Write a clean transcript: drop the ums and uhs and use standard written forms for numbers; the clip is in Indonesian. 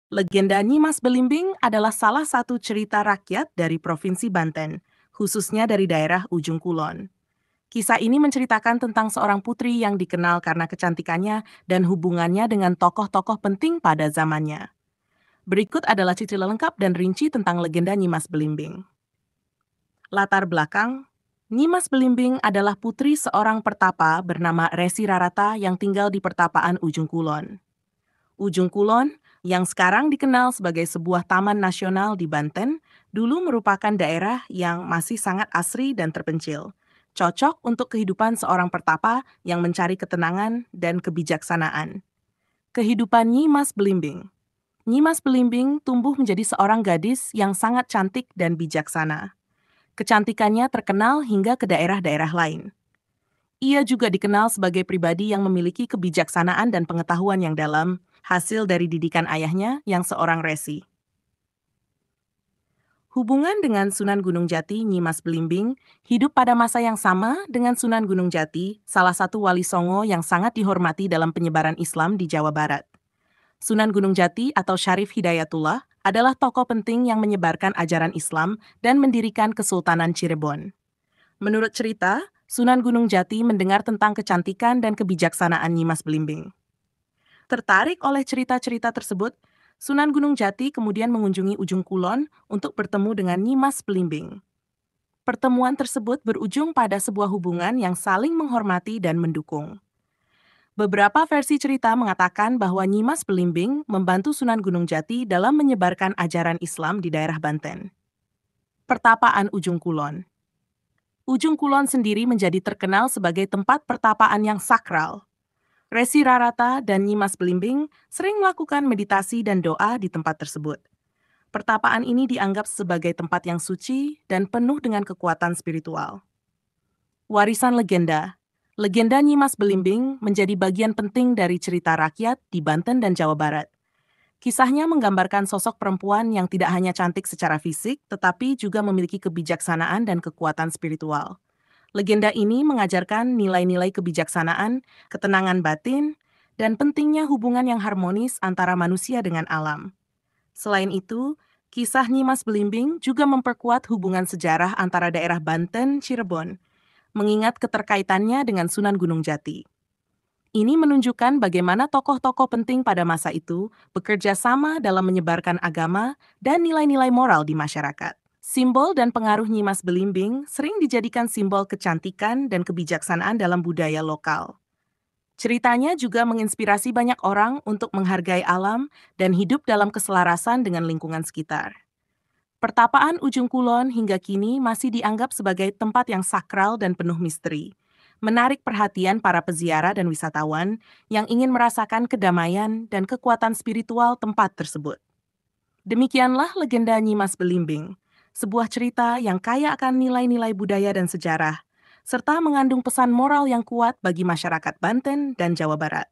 Legenda Nyimas Belimbing adalah salah satu cerita rakyat dari Provinsi Banten, khususnya dari daerah Ujung Kulon. Kisah ini menceritakan tentang seorang putri yang dikenal karena kecantikannya dan hubungannya dengan tokoh-tokoh penting pada zamannya. Berikut adalah cerita lengkap dan rinci tentang legenda Nyimas Belimbing. Latar belakang, Nyimas Belimbing adalah putri seorang pertapa bernama Resi Rarata yang tinggal di pertapaan Ujung Kulon. Ujung Kulon, yang sekarang dikenal sebagai sebuah taman nasional di Banten, dulu merupakan daerah yang masih sangat asri dan terpencil. Cocok untuk kehidupan seorang pertapa yang mencari ketenangan dan kebijaksanaan. Kehidupan Nyimas Belimbing. Nyimas Belimbing tumbuh menjadi seorang gadis yang sangat cantik dan bijaksana. Kecantikannya terkenal hingga ke daerah-daerah lain. Ia juga dikenal sebagai pribadi yang memiliki kebijaksanaan dan pengetahuan yang dalam, hasil dari didikan ayahnya yang seorang resi. Hubungan dengan Sunan Gunung Jati Nyimas Belimbing hidup pada masa yang sama dengan Sunan Gunung Jati, salah satu wali Songo yang sangat dihormati dalam penyebaran Islam di Jawa Barat. Sunan Gunung Jati atau Syarif Hidayatullah adalah tokoh penting yang menyebarkan ajaran Islam dan mendirikan Kesultanan Cirebon. Menurut cerita, Sunan Gunung Jati mendengar tentang kecantikan dan kebijaksanaan Nyimas Belimbing. Tertarik oleh cerita-cerita tersebut, Sunan Gunung Jati kemudian mengunjungi Ujung Kulon untuk bertemu dengan Nyimas Belimbing. Pertemuan tersebut berujung pada sebuah hubungan yang saling menghormati dan mendukung. Beberapa versi cerita mengatakan bahwa Nyimas Belimbing membantu Sunan Gunung Jati dalam menyebarkan ajaran Islam di daerah Banten. Pertapaan Ujung Kulon. Ujung Kulon sendiri menjadi terkenal sebagai tempat pertapaan yang sakral. Resi Rarata dan Nyimas Belimbing sering melakukan meditasi dan doa di tempat tersebut. Pertapaan ini dianggap sebagai tempat yang suci dan penuh dengan kekuatan spiritual. Warisan legenda. Legenda Nyimas Belimbing menjadi bagian penting dari cerita rakyat di Banten dan Jawa Barat. Kisahnya menggambarkan sosok perempuan yang tidak hanya cantik secara fisik, tetapi juga memiliki kebijaksanaan dan kekuatan spiritual. Legenda ini mengajarkan nilai-nilai kebijaksanaan, ketenangan batin, dan pentingnya hubungan yang harmonis antara manusia dengan alam. Selain itu, kisah Nyimas Belimbing juga memperkuat hubungan sejarah antara daerah Banten, Cirebon, mengingat keterkaitannya dengan Sunan Gunung Jati. Ini menunjukkan bagaimana tokoh-tokoh penting pada masa itu bekerja sama dalam menyebarkan agama dan nilai-nilai moral di masyarakat. Simbol dan pengaruh Nyimas Belimbing sering dijadikan simbol kecantikan dan kebijaksanaan dalam budaya lokal. Ceritanya juga menginspirasi banyak orang untuk menghargai alam dan hidup dalam keselarasan dengan lingkungan sekitar. Pertapaan Ujung Kulon hingga kini masih dianggap sebagai tempat yang sakral dan penuh misteri, menarik perhatian para peziarah dan wisatawan yang ingin merasakan kedamaian dan kekuatan spiritual tempat tersebut. Demikianlah legenda Nyimas Belimbing, sebuah cerita yang kaya akan nilai-nilai budaya dan sejarah, serta mengandung pesan moral yang kuat bagi masyarakat Banten dan Jawa Barat.